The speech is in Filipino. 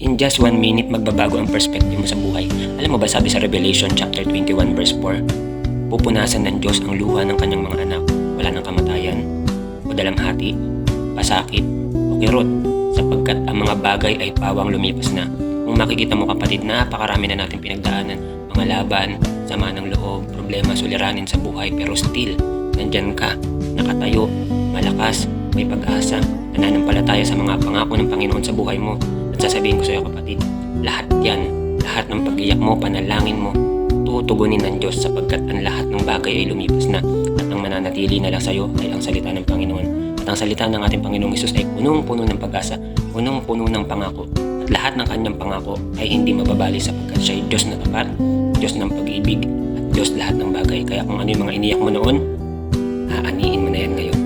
In just 1 minute, magbabago ang perspective mo sa buhay. Alam mo ba, sabi sa Revelation chapter 21 verse 4, pupunasan ng Diyos ang luha ng kanyang mga anak. Wala ng kamatayan, o dalamhati, pasakit, o kirot, sapagkat ang mga bagay ay pawang lumipas na. Kung makikita mo kapatid, napakarami na natin pinagdaanan. Mga laban, sama ng loob, problema, suliranin sa buhay, pero still, nandyan ka, nakatayo, malakas, may pag-asa, nananampalataya sa mga pangako ng Panginoon sa buhay mo. At sasabihin ko sa iyo kapatid, lahat yan, lahat ng pag-iyak mo, panalangin mo, tutugunin ng Diyos sapagkat ang lahat ng bagay ay lumipas na at ang mananatili na lang sa iyo ay ang salita ng Panginoon. At ang salita ng ating Panginoong Hesus ay punong-puno ng pag-asa, punong-puno ng pangako. At lahat ng kanyang pangako ay hindi mababali sapagkat siya ay Diyos na tapat, Diyos ng pag-ibig, at Diyos lahat ng bagay. Kaya kung ano yung mga iniyak mo noon, aanihin mo na yan ngayon.